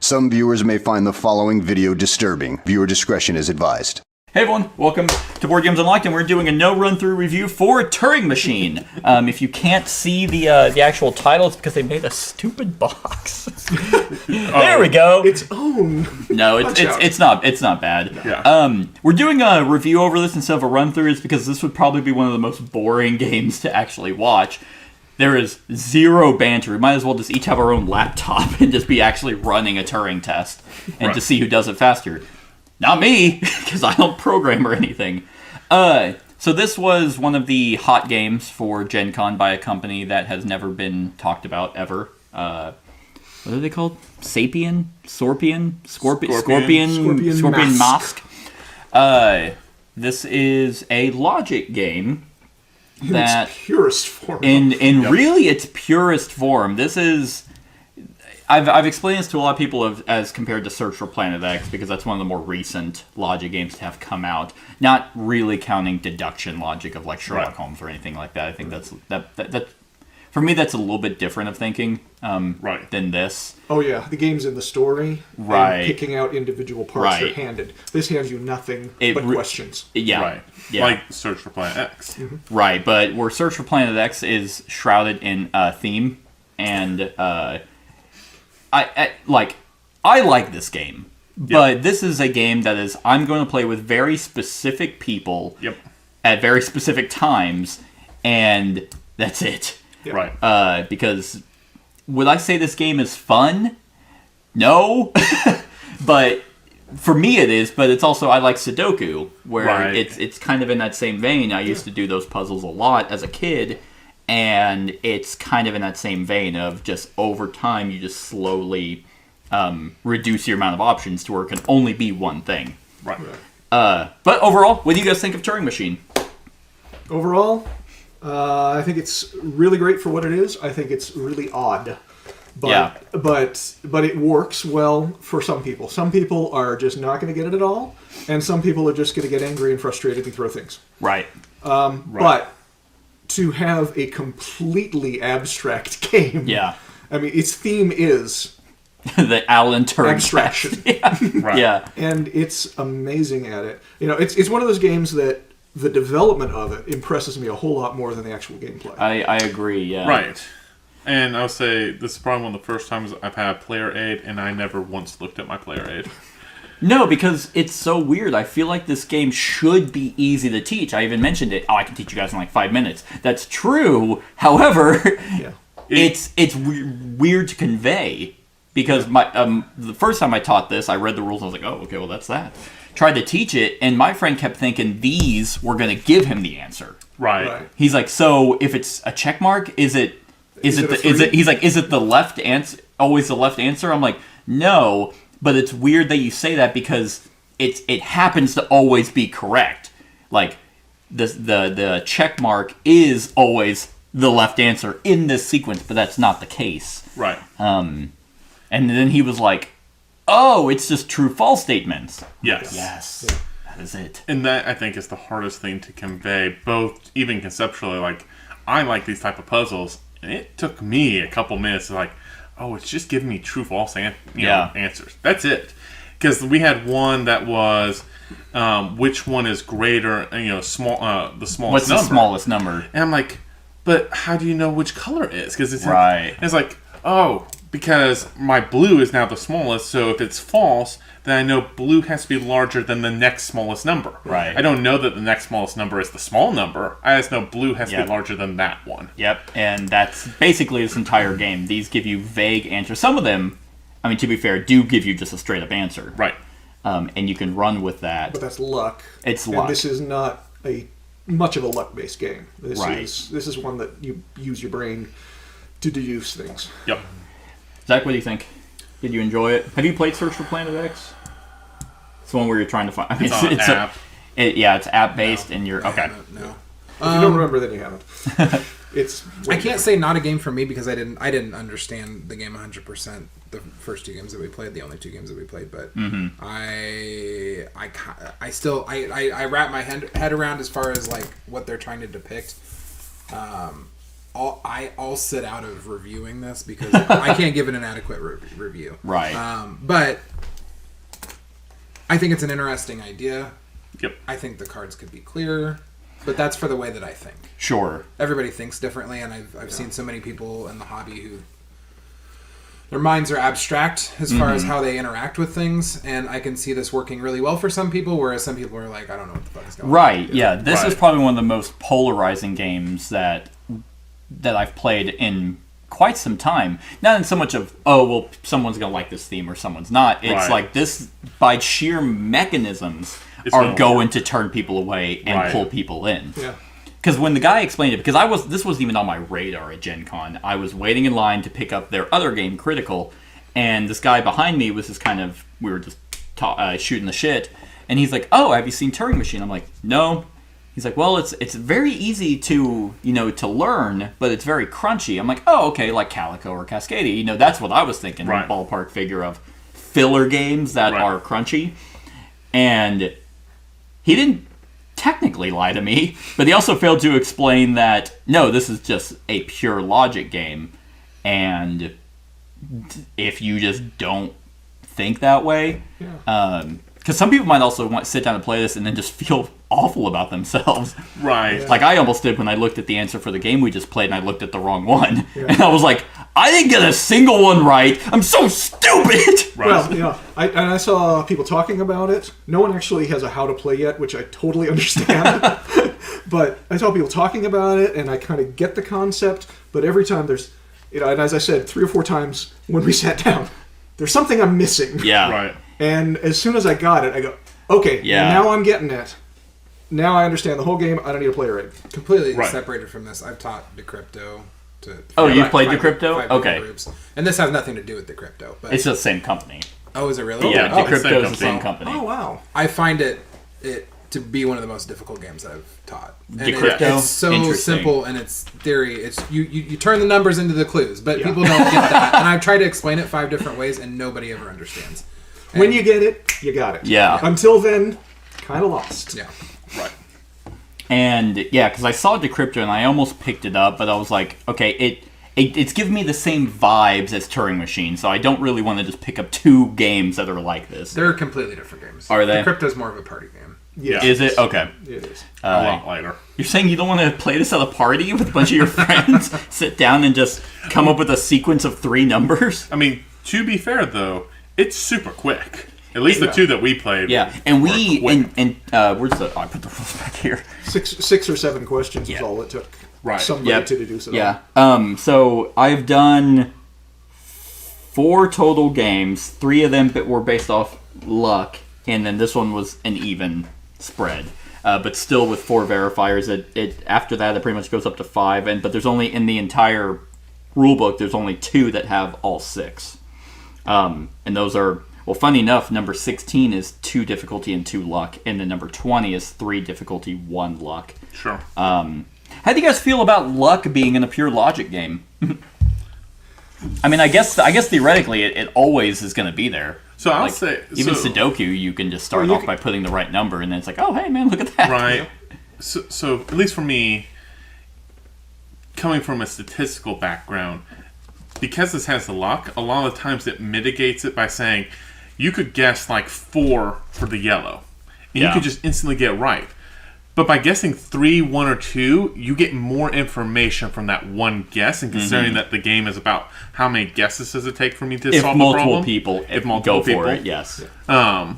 Some viewers may find the following video disturbing. Viewer discretion is advised. Hey everyone, welcome to Board Games Unlocked, and we're doing a no-run-through review for Turing Machine. If you can't see the actual title, it's because they made a stupid box. There we go. Its own. No, it's not bad. Yeah. We're doing a review over this instead of a run-through. It's because this would probably be one of the most boring games to actually watch. There is zero banter. We might as well just each have our own laptop and just be actually running a Turing test and to see who does it faster. Not me, because I don't program or anything. So this was one of the hot games for Gen Con by a company that has never been talked about ever. What are they called? Scorpion Mask. This is a logic game. In its purest form. Really its purest form. This is... I've explained this to a lot of people as compared to Search for Planet X, because that's one of the more recent logic games to have come out. Not really counting deduction logic of like Sherlock Holmes or anything like that. I think that for me that's a little bit different of thinking than this. Oh yeah, the game's in the story. And picking out individual parts are handed. This hands you nothing but questions. Yeah. Like Search for Planet X. Mm-hmm. Right, but where Search for Planet X is shrouded in theme and I like this game, but this is a game that is I'm going to play with very specific people at very specific times, and that's it. Yep. Right. Because would I say this game is fun? No, but for me it is. But it's also I like Sudoku, where it's kind of in that same vein. I used to do those puzzles a lot as a kid. And it's kind of in that same vein of just over time, you just slowly reduce your amount of options to where it can only be one thing. Right. But overall, what do you guys think of Turing Machine? Overall, I think it's really great for what it is. I think it's really odd. But it works well for some people. Some people are just not going to get it at all. And some people are just going to get angry and frustrated and throw things. Right. But... to have a completely abstract game. Yeah. I mean, its theme is... the Alan Turing abstraction. Yeah. And it's amazing at it. You know, it's one of those games that the development of it impresses me a whole lot more than the actual gameplay. I agree, yeah. Right. And I'll say, this is probably one of the first times I've had player aid, and I never once looked at my player aid. No, because it's so weird. I feel like this game should be easy to teach. I even mentioned it. Oh, I can teach you guys in like 5 minutes. That's true. However, it's weird to convey. Because the first time I taught this, I read the rules and I was like, oh, okay, well, that's that. Tried to teach it, and my friend kept thinking these were going to give him the answer. Right. He's like, so if it's a check mark, is it he's like, is it the left answer, always the left answer? I'm like, no. But it's weird that you say that because it happens to always be correct. Like the check mark is always the left answer in this sequence, but that's not the case. Right. And then he was like, "Oh, it's just true/false statements." Yes. Yes. That is it. And that I think is the hardest thing to convey, both even conceptually. Like I like these type of puzzles, and it took me a couple minutes to like. Oh, it's just giving me true/false answers. That's it. Because we had one that was which one is greater, the smallest number. What's the smallest number? And I'm like, but how do you know which color it is? Because it's like, oh, because my blue is now the smallest, so if it's false, then I know blue has to be larger than the next smallest number. Right. I don't know that the next smallest number is the small number. I just know blue has to be larger than that one. Yep, and that's basically this entire game. These give you vague answers. Some of them, I mean, to be fair, do give you just a straight-up answer. Right. And you can run with that. But that's luck. It's and luck. This is not much of a luck-based game. This right. This is one that you use your brain to deduce things. Yep. Zach, what do you think? Did you enjoy it? Have you played Search for Planet X? It's the one where you're trying to find... I mean, it's an app. It's app-based, and you're... Okay. No. If you don't remember, then you haven't. I can't say not a game for me because I didn't understand the game 100%. The first two games that we played, the only two games that we played, but I still wrap my head around as far as like what they're trying to depict. I'll sit out of reviewing this because I can't give it an adequate review. Right. But I think it's an interesting idea. Yep. I think the cards could be clearer, but that's for the way that I think. Sure. Everybody thinks differently, and I've seen so many people in the hobby who their minds are abstract as far as how they interact with things, and I can see this working really well for some people, whereas some people are like, I don't know what the fuck is going on. Right. Yeah. This Right. is probably one of the most polarizing games that I've played in quite some time. Not in so much of, oh, well, someone's going to like this theme or someone's not. It's Right. like this, by sheer mechanisms, It's are gonna going work. to turn people away and Right. pull people in. Yeah. Because when the guy explained it, because this wasn't even on my radar at Gen Con. I was waiting in line to pick up their other game, Critical, and this guy behind me was just kind of, we were just shooting the shit, and he's like, oh, have you seen Turing Machine? I'm like, no. He's like, well, it's very easy to, to learn, but it's very crunchy. I'm like, oh, okay, like Calico or Cascadia. That's what I was thinking, Right. ballpark figure of filler games that Right. are crunchy. And he didn't technically lie to me, but he also failed to explain that, no, this is just a pure logic game, and if you just don't think that way, because some people might also want to sit down and play this and then just feel awful about themselves. Right. Like I almost did when I looked at the answer for the game we just played and I looked at the wrong one. And I was like, I didn't get a single one right. I'm so stupid. Right. Well, I saw people talking about it. No one actually has a how to play yet, which I totally understand. But I saw people talking about it, and I kind of get the concept. But every time there's, and as I said 3 or 4 times when we sat down, there's something I'm missing. Yeah. Right. And as soon as I got it, I go, okay, Yeah. now I'm getting it. Now I understand the whole game. I don't need to play it. Completely Right. separated from this, I've taught Decrypto to. Oh, you've played five- Decrypto? five Okay. groups. And this has nothing to do with Decrypto, but It's the same company. oh, is it really? Yeah, Oh, Decrypto same is the same company. company. Oh, wow. I find it to be one of the most difficult games that I've taught. And Decrypto? it's so Interesting. simple in its theory. It's you turn the numbers into the clues, but people don't get that. And I've tried to explain it 5 different ways, and nobody ever understands. When you get it, you got it. Yeah. Until then, kind of lost. Yeah. Right. And yeah, because I saw Decrypto and I almost picked it up, but I was like, okay, it's giving me the same vibes as Turing Machine, so I don't really want to just pick up 2 games that are like this. They're completely different games. Are they? Decrypto's more of a party game. Yeah. Is it? Okay. It is. A lot lighter. You're saying you don't want to play this at a party with a bunch of your friends? Sit down and just come up with a sequence of 3 numbers? I mean, to be fair though, it's super quick. At least the 2 that we played. Yeah, and were we quick. where's the? Oh, I put the rules back here. 6 or 7 questions Yeah. is all it took. Right. Somebody Yep. to deduce it. Yeah. So I've done 4 total games. 3 of them were based off luck, and then this one was an even spread. But still with 4 verifiers. It after that it pretty much goes up to 5. But there's only in the entire rulebook there's only 2 that have all 6. And those are. Well, funny enough, number 16 is 2 difficulty and 2 luck, and then number 20 is 3 difficulty, 1 luck. Sure. How do you guys feel about luck being in a pure logic game? I mean, I guess theoretically it always is going to be there. So I'll Like, say even so, Sudoku, you can just start Well, you off can- by putting the right number, and then it's like, oh, hey, man, look at that. Right. So at least for me, coming from a statistical background, because this has the luck, a lot of the times it mitigates it by saying you could guess like 4 for the yellow, and Yeah. you could just instantly get right. But by guessing 3, 1, or 2, you get more information from that one guess, and considering that the game is about how many guesses does it take for me to If solve the multiple problem? people If multiple go people. for it, yes.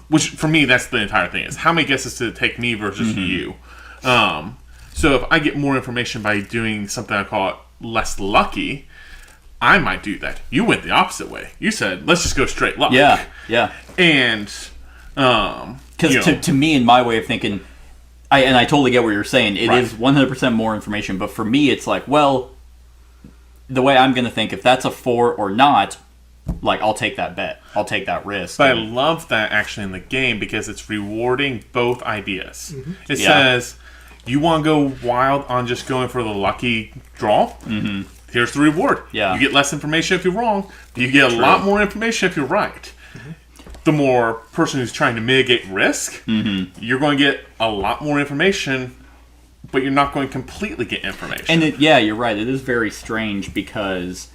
Which for me, that's the entire thing: is how many guesses did it take me versus you. So if I get more information by doing something I call it less lucky, I might do that. You went the opposite way. You said, let's just go straight luck. Yeah, yeah. And Because to me, in my way of thinking, I totally get what you're saying. It Right. is 100% more information, but for me, it's like, well, the way I'm going to think, if that's a 4 or not, like, I'll take that bet. I'll take that risk. But I love that actually in the game because it's rewarding both ideas. It Yeah. says, you want to go wild on just going for the lucky draw? Mm-hmm. Here's the reward. Yeah. You get less information if you're wrong, but you get a lot more information if you're right. The more person who's trying to mitigate risk, you're going to get a lot more information but you're not going to completely get information. And you're right. It is very strange because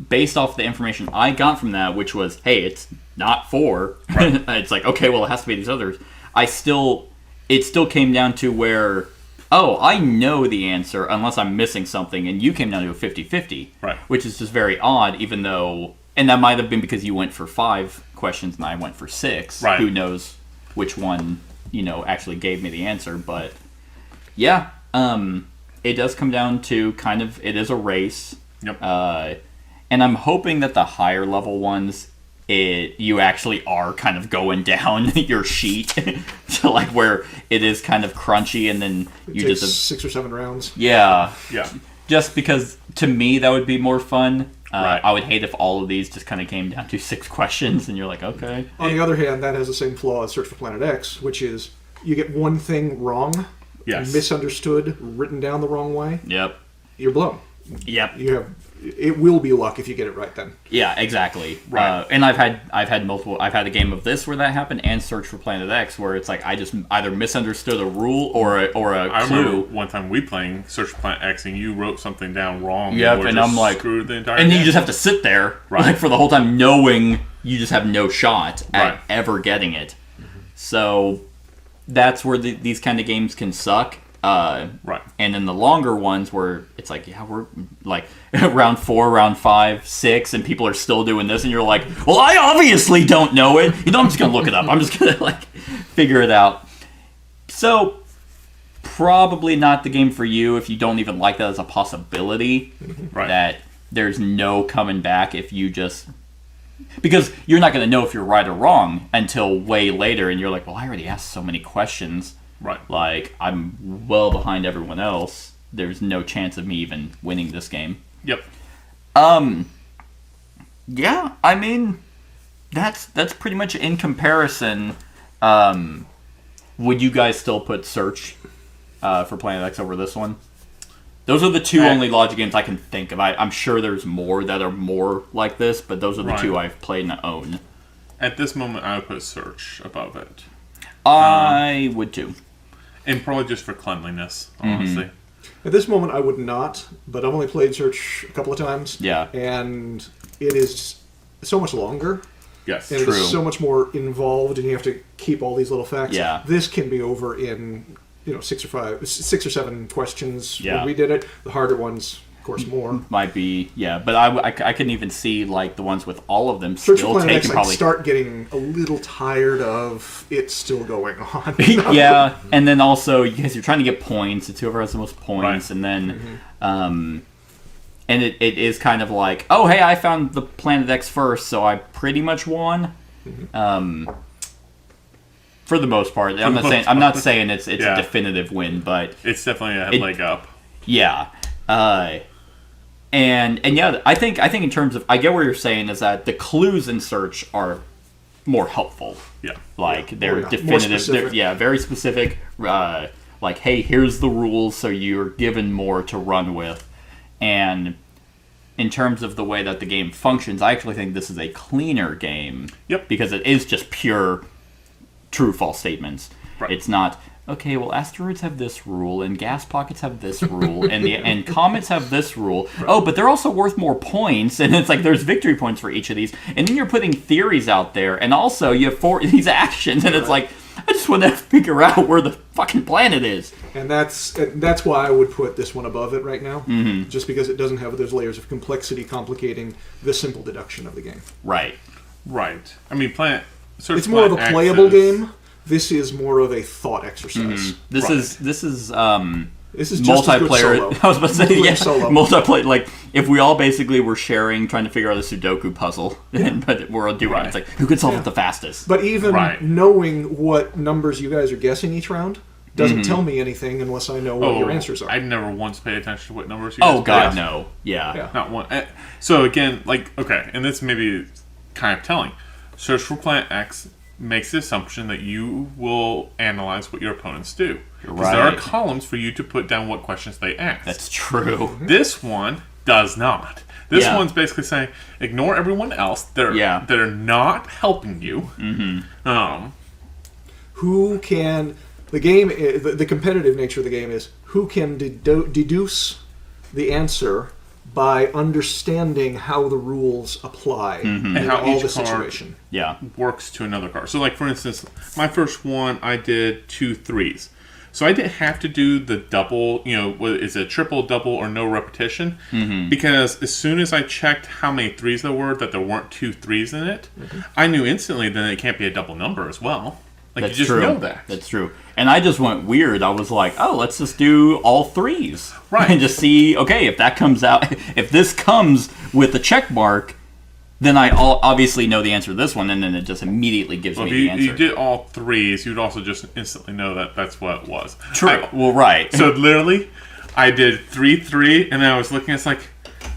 based off the information I got from that, which was, hey, it's not 4. Right. It's like, okay, well, it has to be these others. It still came down to where, oh, I know the answer unless I'm missing something, and you came down to a 50-50. Right. Which is just very odd, even though, and that might have been because you went for 5 questions and I went for 6. Right. Who knows which one, actually gave me the answer, but yeah, it does come down to kind of, it is a race. Yep. And I'm hoping that the higher level ones, you actually are kind of going down your sheet to like where it is kind of crunchy, and then you takes just 6 or 7 rounds. Yeah. Just because to me that would be more fun. Right. I would hate if all of these just kind of came down to 6 questions, and you're like, okay. On the other hand, that has the same flaw as Search for Planet X, which is you get one thing wrong, Yes. misunderstood, written down the wrong way. Yep. You're blown. Yep. It will be luck if you get it right then. Yeah, exactly. Right. And I've had multiple. I've had a game of this where that happened, and Search for Planet X where it's like I just either misunderstood a rule or a I clue. remember one time we playing Search for Planet X, and you wrote something down wrong. Yep, or and just I'm like, screwed the entire and then game. you just have to sit there Right. like for the whole time, knowing you just have no shot at Right. ever getting it. So that's where these kind of games can suck. Right. And then the longer ones where it's like, yeah, we're like round 4, round 5, 6, and people are still doing this, and you're like, well, I obviously don't know it. I'm just gonna look it up. I'm just gonna like figure it out. So probably not the game for you if you don't even like that as a possibility. Right. That there's no coming back if you just. Because you're not going to know if you're right or wrong until way later, and you're like, well, I already asked so many questions. Right. Like, I'm well behind everyone else. There's no chance of me even winning this game. Yep. Yeah, I mean, that's pretty much in comparison. Would you guys still put Search for Planet X over this one? Those are the two only logic games I can think of. I'm sure there's more that are more like this, but those are the two I've played and own. At this moment, I would put Search above it. I would too. And probably just for cleanliness, honestly. At this moment, I would not, but I've only played Search a couple of times. Yeah. And it is so much longer. Yes. And True. it's so much more involved, and you have to keep all these little facts. Yeah. This can be over in 6 or 7 questions Yeah. when we did it. The harder ones, of course, more. Might be, yeah. But I couldn't even see, like, the ones with all of them Search for still Planet X, taking I'd probably... start getting a little tired of it still going on. Yeah, and then also, because you're trying to get points, it's whoever has the most points, Right. and then... and it is kind of like, oh, hey, I found the Planet X first, so I pretty much won. For the most part. I'm not saying it's Yeah. a definitive win, but... It's definitely a leg up. Yeah. And yeah, I think in terms of, I get what you're saying is that the clues in Search are more helpful. Yeah. Like they're More definitive. specific. They're very specific. Like, hey, here's the rules, so you're given more to run with. And in terms of the way that the game functions, I actually think this is a cleaner game. Yep. Because it is just pure true-false statements. Right. It's not, okay, well, asteroids have this rule, and gas pockets have this rule, and comets have this rule. Right. Oh, but they're also worth more points, and it's like there's victory points for each of these. And then you're putting theories out there, and also you have these actions, and it's like, I just want to figure out where the fucking planet is. And that's why I would put this one above it right now, just because it doesn't have those layers of complexity complicating the simple deduction of the game. Right. Right. I mean, Search It's more of a Planet X playable is- game. This is more of a thought exercise. This Right. is This is just multiplayer. as good solo. I was about to say, yeah, Solo. multiplayer. Like if we all basically were sharing, trying to figure out a Sudoku puzzle, but we're all doing it. Right. It's like who can solve Yeah. it the fastest? But even Right. knowing what numbers you guys are guessing each round doesn't tell me anything unless I know what your answers are. I've never once paid attention to what numbers you Oh guys God, put. no. Yeah. Yeah. Not one. So again, like, okay, and this may be kind of telling. Search for Planet X makes the assumption that you will analyze what your opponents do. Because there are Right. columns for you to put down what questions they ask. That's true. This one does not. This Yeah. one's basically saying, ignore everyone else that are not helping you. Who can The game, the competitive nature of the game is who can deduce the answer by understanding how the rules apply and in how all each the card situation. Yeah. works to another card. So, like for instance, my first one, I did 2 3s. So I didn't have to do the double, is it triple, double, or no repetition? Because as soon as I checked how many 3s there were, that there weren't 2 3s in it, I knew instantly that it can't be a double number as well. Like, That's you just true. know that. That's true. And I just went weird. I was like, oh, let's just do all 3s. Right. And just see, okay, if that comes out, if this comes with a check mark, then I obviously know the answer to this one, and then it just immediately gives Well, me if the answer. you did all 3s, you'd also just instantly know that that's what it was. True. Well, right. So literally, I did 3 3, and then I was looking, it's like,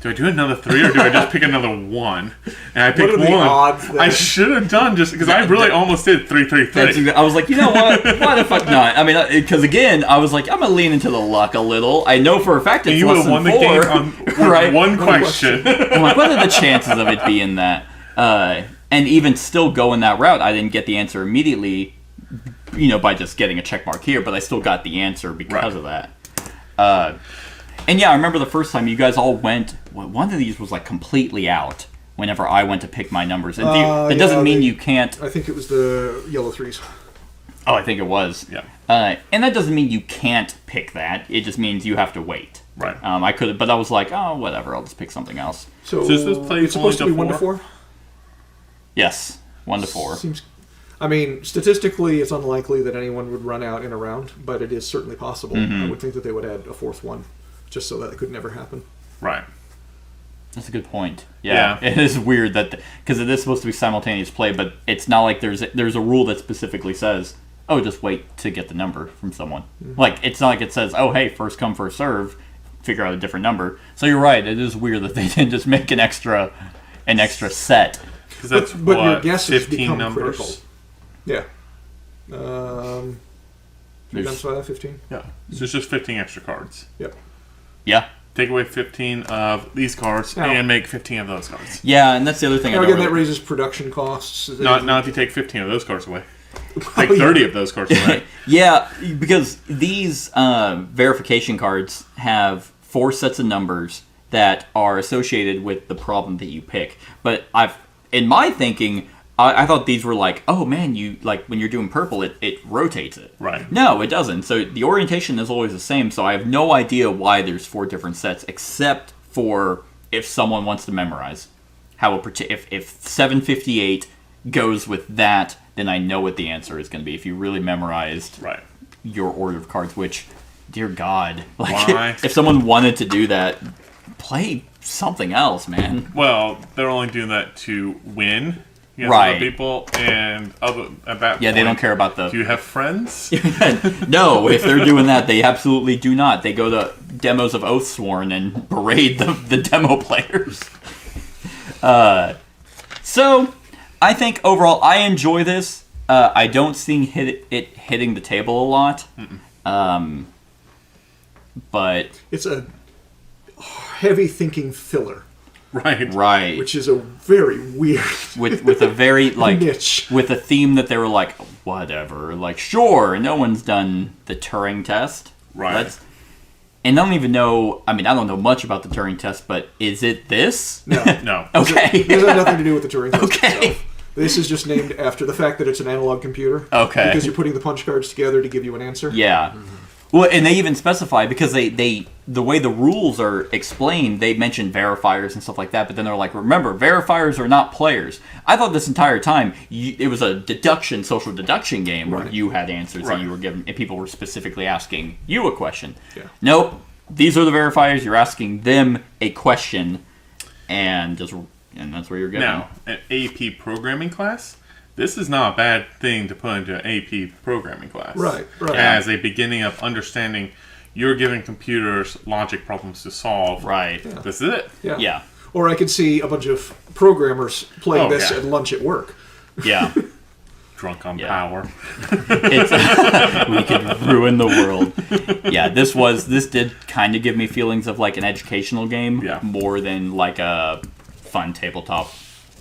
do I do another 3 or do I just pick another 1? And I picked What are the 1. odds there? I should have done just because I really almost did 3 3 3. I was like, you know what? Why the fuck not? I mean, because again, I was like, I'm gonna lean into the luck a little. I know for a fact it's And you less would have than won the 4. game on Right. one question. I'm like, what are the chances of it being that? And even still going that route, I didn't get the answer immediately, by just getting a check mark here, but I still got the answer because of that. And yeah, I remember the first time you guys all went, one of these was like completely out whenever I went to pick my numbers. And that doesn't mean you can't. I think it was the yellow 3s. Oh, I think it was. Yeah. And that doesn't mean you can't pick that. It just means you have to wait. Right. I could, but I was like, oh, whatever. I'll just pick something else. So Does this play it's supposed to be 1 to 4? 4? Yes, 1 to 4. Seems. I mean, statistically, it's unlikely that anyone would run out in a round, but it is certainly possible. Mm-hmm. I would think that they would add a 4th one, just so that it could never happen. Right. That's a good point. Yeah. It is weird that because it is supposed to be simultaneous play, but it's not like there's a rule that specifically says, oh, just wait to get the number from someone. Mm-hmm. Like it's not like it says, oh, hey, first come first serve, figure out a different number. So you're right. It is weird that they didn't just make an extra set. Because that's But your what, guesses 15 become numbers. critical. Yeah. 3 times 5, 15. Yeah. So it's just 15 extra cards. Yep. Yeah. Take away 15 of these cards Now- and make 15 of those cards. Yeah, and that's the other thing. Now I again, don't that really- raises production costs. Not if you take 15 of those cards away. Take Oh, yeah. 30 of those cards away. Yeah, because these verification cards have 4 sets of numbers that are associated with the problem that you pick. But in my thinking, I thought these were like, oh man, you like when you're doing purple, it rotates it. Right. No, it doesn't. So the orientation is always the same. So I have no idea why there's 4 different sets, except for if someone wants to memorize how if 758 goes with that, then I know what the answer is going to be. If you really memorized Right. your order of cards, which, dear God, like Why? if someone wanted to do that, play something else, man. Well, they're only doing that to win against Right. other people, and at that Yeah, point, they don't care about the. Do you have friends? No, if they're doing that, they absolutely do not. They go to demos of Oathsworn and berate the demo players. So, I think overall, I enjoy this. I don't see it hitting the table a lot. But It's a heavy thinking filler, right, which is a very weird with a very like niche. with a theme that they were like, whatever, like sure, no one's done the Turing test, Right. And I don't even know. I mean, I don't know much about the Turing test, but is it this? No. No. Okay. This has nothing to do with the Turing test Okay. itself. This is just named after the fact that it's an analog computer. Okay. Because you're putting the punch cards together to give you an answer. Yeah. Well, and they even specify, because they the way the rules are explained, they mention verifiers and stuff like that, but then they're like, remember, verifiers are not players. I thought this entire time it was a social deduction game where Right. you had answers Right. and you were given, and people were specifically asking you a question. Yeah. Nope, these are the verifiers. You're asking them a question, and that's where you're getting. Now, an AP programming class, this is not a bad thing to put into an AP programming class. Right. As a beginning of understanding you're giving computers logic problems to solve. Right. Yeah. This is it. Yeah. Yeah. Or I could see a bunch of programmers playing Oh, this yeah. at lunch at work. Yeah. Drunk on Yeah. power. It's we could ruin the world. Yeah, this did kind of give me feelings of like an educational game Yeah. more than like a fun tabletop.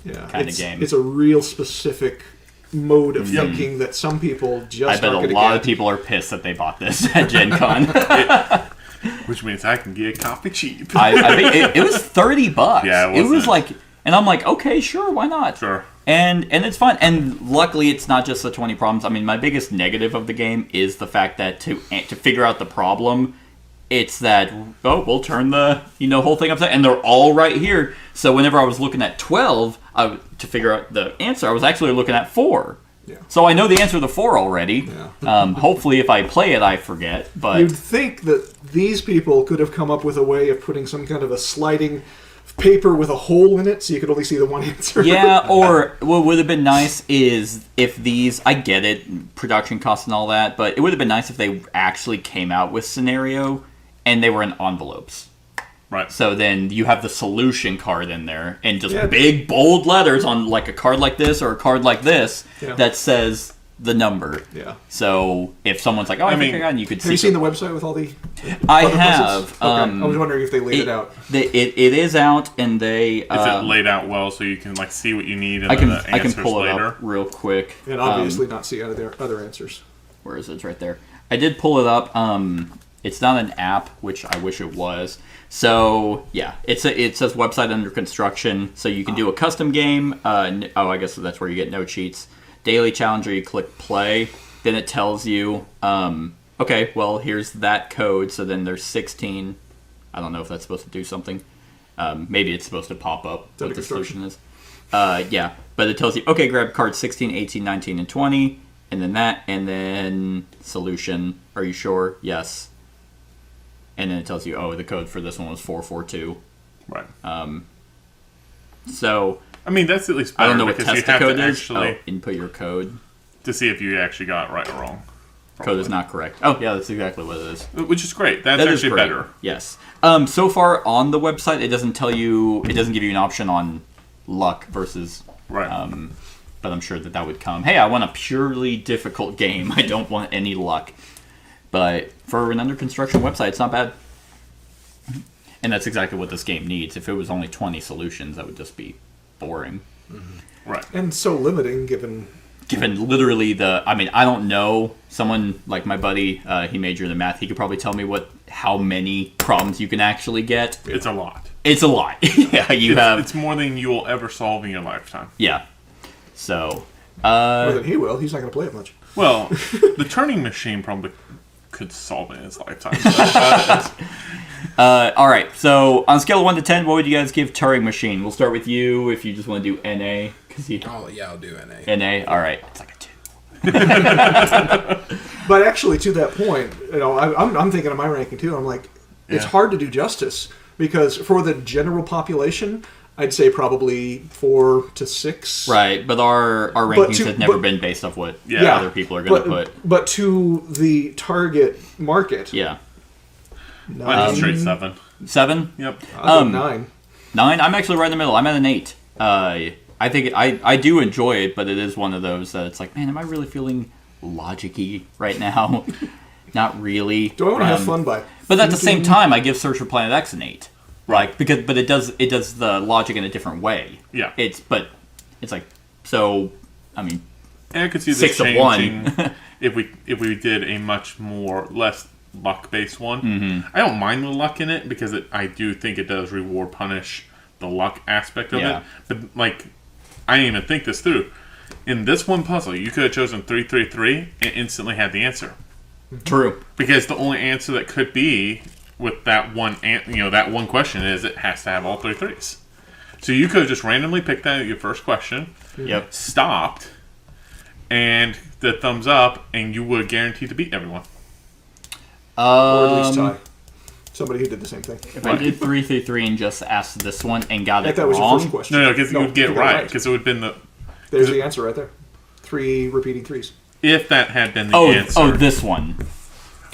Yeah. Kinda it's, game. It's a real specific mode of thinking that some people just I bet aren't a lot of people are pissed that they bought this at Gen Con. Which means I can get a copy cheap. I think it was $30. Yeah, it was wasn't. like, and I'm like, okay, sure, why not? Sure. And it's fun. And luckily, it's not just the 20 problems. I mean, my biggest negative of the game is the fact that to figure out the problem, it's that, we'll turn the whole thing upside, and they're all right here. So whenever I was looking at 12 to figure out the answer, I was actually looking at 4. Yeah. So I know the answer to 4 already. Yeah. Hopefully, if I play it, I forget. But You'd think that these people could have come up with a way of putting some kind of a sliding paper with a hole in it so you could only see the one answer. yeah, or what would have been nice is if these, I get it, production costs and all that, but it would have been nice if they actually came out with scenario and they were in envelopes. Right. So then you have the solution card in there and just Yeah. big bold letters on like a card like this or a card like this that says the number. Yeah. So if someone's like, I think I got it, you could see. Have you seen the website with all the I other have. puzzles? Okay. I was wondering if they laid it out. It is out, and they. Is it laid out well so you can like see what you need and I can the answers pull it later? up real quick. And obviously not see other answers. Where is it? It's right there. I did pull it up. It's not an app, which I wish it was. So yeah, it says website under construction. So you can do a custom game. I guess that's where you get no cheats. Daily challenger, you click play. Then it tells you, okay, well here's that code. So then there's 16. I don't know if that's supposed to do something. Maybe it's supposed to pop up what the solution is. Yeah, but it tells you, okay, grab cards 16, 18, 19, and 20. And then that, and then solution. Are you sure? Yes. And then it tells you, the code for this one was 442. Right. So I mean, that's at least better I don't know what because you test the have code to is. actually Input your code. to see if you actually got it right or wrong. Code is not correct. Oh, yeah, that's exactly what it is. Which is great. That's That is actually great. better. Yes. So far on the website, it doesn't give you an option on luck versus. Right. But I'm sure that would come. Hey, I want a purely difficult game. I don't want any luck. But for an under construction website, it's not bad. And that's exactly what this game needs. If it was only 20 solutions, that would just be boring. Right. And so limiting given Literally I don't know. Someone like my buddy, he majored in math. He could probably tell me how many problems you can actually get. It's a lot. It's a lot. Yeah, It's more than you will ever solve in your lifetime. Yeah. So. more than he will. He's not going to play it much. Well, the Turing Machine probably could solve it in his lifetime. All right. So on a scale of 1 to 10, what would you guys give Turing Machine? We'll start with you if you just want to do NA. I'll do NA. NA. All right. It's like a 2. But actually, to that point, I'm thinking of my ranking too. I'm like, it's hard to do justice because for the general population, I'd say probably 4 to 6. Right, but our rankings have never been based off what other people are going to put. But to the target market, Yeah. Mine is straight 7. 7? Yep. I'll go 9. 9? I'm actually right in the middle. I'm at an 8. I think I do enjoy it, but it is one of those that it's like, man, am I really feeling logic-y right now? Not really. Do I want to have fun by? But at the same time, I give Search for Planet X an 8. Like but it does the logic in a different way. Yeah. It's like, so I mean, And I could see this 6 of changing 1. if we did a much less luck-based one. Mm-hmm. I don't mind the luck in it because I do think it does reward punish the luck aspect of it. But like, I didn't even think this through. In this one puzzle, you could have chosen 333 and instantly had the answer. True. Because the only answer that could be with that one question is it has to have all 3 threes. So you could have just randomly picked that at your first question. Yep. Stopped, and the thumbs up, and you would have guaranteed to beat everyone. Or at least tie. Somebody who did the same thing. If I did 333 and just asked this one and got it That was your wrong, first question. No, because you would get you it got right. Because it would have been There's the answer right there. 3 repeating 3s. if that had been the answer. Oh, this one.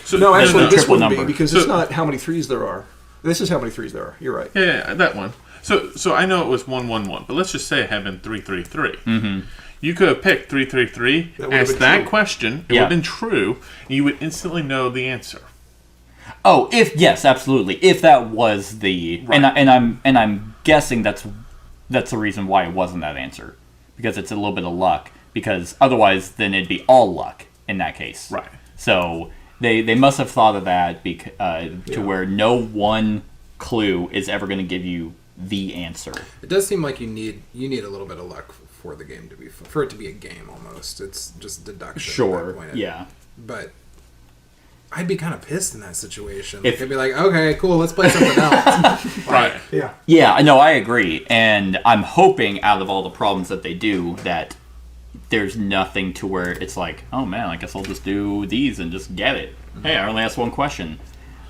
So, No, actually, this triple wouldn't be number. because it's not how many 3s there are. This is how many 3s there are. You're right. Yeah, that one. So I know it was 111, but let's just say it had been 333. Mm-hmm. You could have picked 333, That would have asked been that true. question, it would have been true, and you would instantly know the answer. Oh, yes, absolutely. If that was the Right. and I'm guessing that's the reason why it wasn't that answer, because it's a little bit of luck. because otherwise then it'd be all luck in that case. Right. So they must have thought of that to where no one clue is ever going to give you the answer. It does seem like you need a little bit of luck for the game to be for it to be a game almost. It's just deduction. Sure. At that point. Yeah. But I'd be kind of pissed in that situation. If- I'd be like, okay, cool, let's play something else. Right. Yeah. Yeah, no, I agree. And I'm hoping out of all the problems that they do that there's nothing to where it's like, oh man, I guess I'll just do these and just get it. Hey, I only asked one question.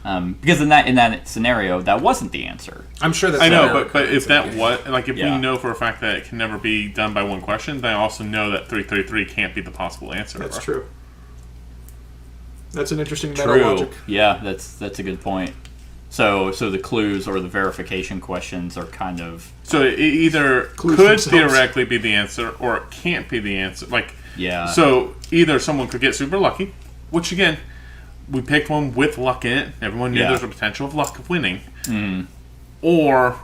Because in that scenario, that wasn't the answer. I'm sure that's I know, never but if that okay. what like if Yeah. we know for a fact that it can never be done by one question, then I also know that 333 can't be the possible answer. That's true. That's an interesting meta True. logic. Yeah, that's a good point. So the clues or the verification questions are kind of So it either Clues could themselves. theoretically be the answer, or it can't be the answer. Like, yeah. so either someone could get super lucky, which again, we picked one with luck in it. Everyone knew Yeah. there's a potential of luck of winning, or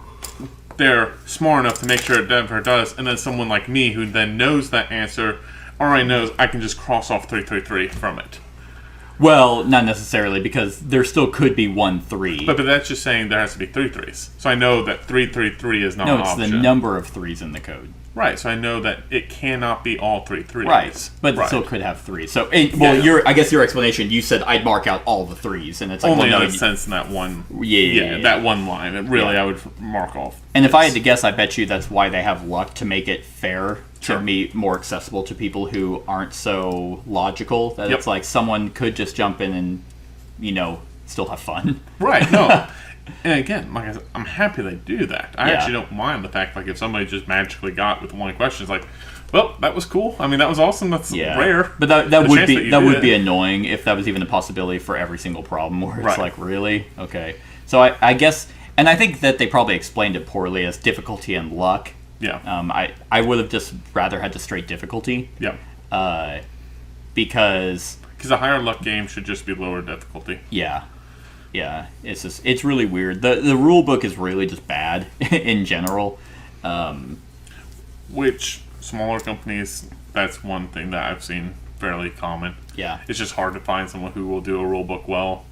they're smart enough to make sure it never does, and then someone like me who then knows that answer already knows I can just cross off 333 from it. Well, not necessarily, because there still could be 1 3. But that's just saying there has to be 3 3s. So I know that 333 is not no, an it's option. the number of 3s in the code. Right, so I know that it cannot be all 3 3s. Right, but it right. still could have 3. So, I guess your explanation, you said I'd mark out all the 3s, and it's like, Only well, no, in a sense in that one. Yeah. that one line. It really, Yeah. I would mark off. And if I had to guess, I bet you that's why they have luck to make it fair, Sure. to be more accessible to people who aren't so logical. That Yep. it's like someone could just jump in and, still have fun. Right, no. And again, like I said, I'm happy they do that. I Yeah. actually don't mind the fact, like, if somebody just magically got with one question, it's like, well, that was cool. I mean, that was awesome. That's rare. But that The would chance be you that do would it. be annoying if that was even a possibility for every single problem. Where it's Right. like, really, okay. So I guess, and I think that they probably explained it poorly as difficulty and luck. Yeah. I would have just rather had the straight difficulty. Yeah. Because Because a higher luck game should just be lower difficulty. yeah, it's really weird. The rule book is really just bad in general. Which, smaller companies, that's one thing that I've seen fairly common. Yeah. It's just hard to find someone who will do a rule book well.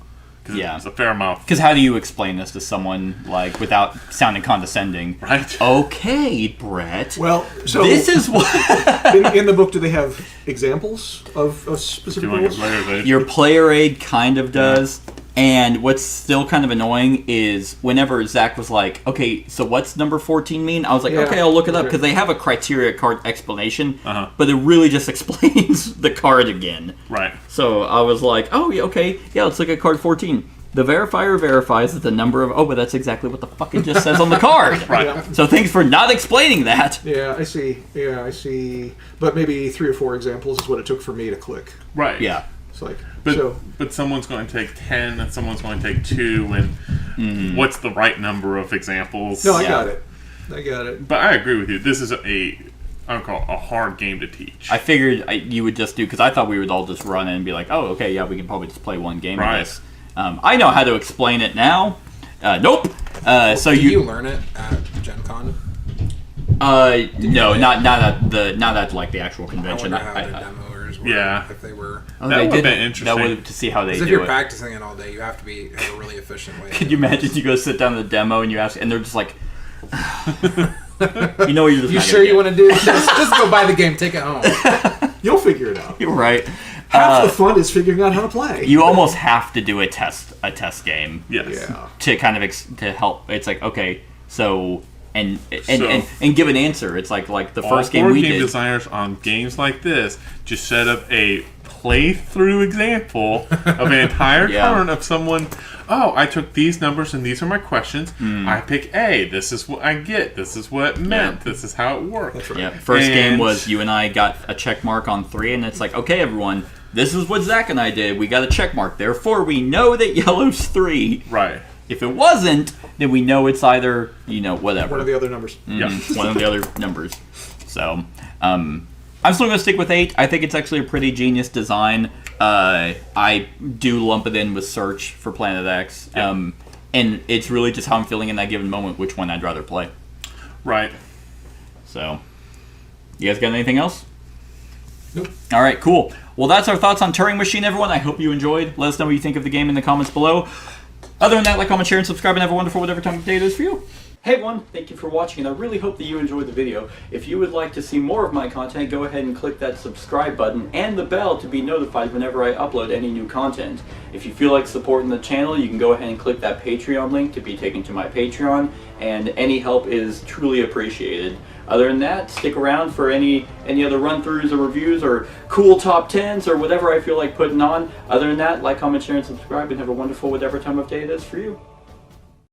Because Yeah. it's a fair amount. Because how do you explain this to someone like without sounding condescending? Right? Okay, Brett. Well, so this is what in the book, do they have examples of specific Doing rules? a player's aid. your player aid kind of does. And what's still kind of annoying is whenever Zach was like, okay, so what's number 14 mean? I was like, Yeah, okay, I'll look it up, okay. because they have a criteria card explanation, Uh-huh. but it really just explains the card again. Right. So I was like, oh, yeah, okay, yeah, let's look at card 14. The verifier verifies that the number of... Oh, but that's exactly what the fuck it just says on the card. Right. Yeah. So thanks for not explaining that. Yeah, I see. Yeah, I see. But maybe 3 or 4 examples is what it took for me to click. Right. Yeah. It's like, But but someone's going to take 10 and someone's going to take 2, and what's the right number of examples? no, I Yeah. got it. I got it. But I agree with you. This is I would call it a hard game to teach. I figured you would just do... Because I thought we would all just run in and be like, oh, okay, yeah, we can probably just play one game Right. of this. I know how to explain it now. Nope. So Did you... you learn it at Gen Con? No, not at like the actual I convention. wonder how the demoers were. Yeah. If they were. Oh, That they would've did been interesting. That would to see how they Because if do you're it. practicing it all day, you have to have a really efficient way. Could you imagine you go sit down in the demo and you ask, and they're just like, you know, you're just You not sure gonna you want to do this? Just go buy the game, take it home. You'll figure it out. You're right. Half the fun is figuring out how to play. You almost have to do a test game Yes. Yeah. to kind of to help. It's like, okay, so and So- give an answer. It's like the All first game board we game did. designers on games like this just set up a playthrough example of an entire Yeah. turn of someone. Oh, I took these numbers and these are my questions. Hmm. I pick A. This is what I get. This is what it meant. This is how it worked. That's right. Yeah, first game And- was you and I got a check mark on 3, and it's like, okay, everyone, this is what Zach and I did. We got a check mark. Therefore, we know that yellow's 3. Right. If it wasn't, then we know it's either, whatever. One of the other numbers. Yeah. One of the other numbers. So, I'm still going to stick with 8. I think it's actually a pretty genius design. I do lump it in with Search for Planet X. Yeah. And it's really just how I'm feeling in that given moment, which one I'd rather play. Right. So, you guys got anything else? Nope. All right, cool. Well, that's our thoughts on Turing Machine, everyone. I hope you enjoyed. Let us know what you think of the game in the comments below. Other than that, like, comment, share, and subscribe, and have a wonderful whatever time of day it is for you. Hey everyone, thank you for watching, and I really hope that you enjoyed the video. If you would like to see more of my content, go ahead and click that subscribe button and the bell to be notified whenever I upload any new content. If you feel like supporting the channel, you can go ahead and click that Patreon link to be taken to my Patreon, and any help is truly appreciated. Other than that, stick around for any other run-throughs or reviews or cool top 10s or whatever I feel like putting on. Other than that, like, comment, share, and subscribe, and have a wonderful whatever time of day it is for you.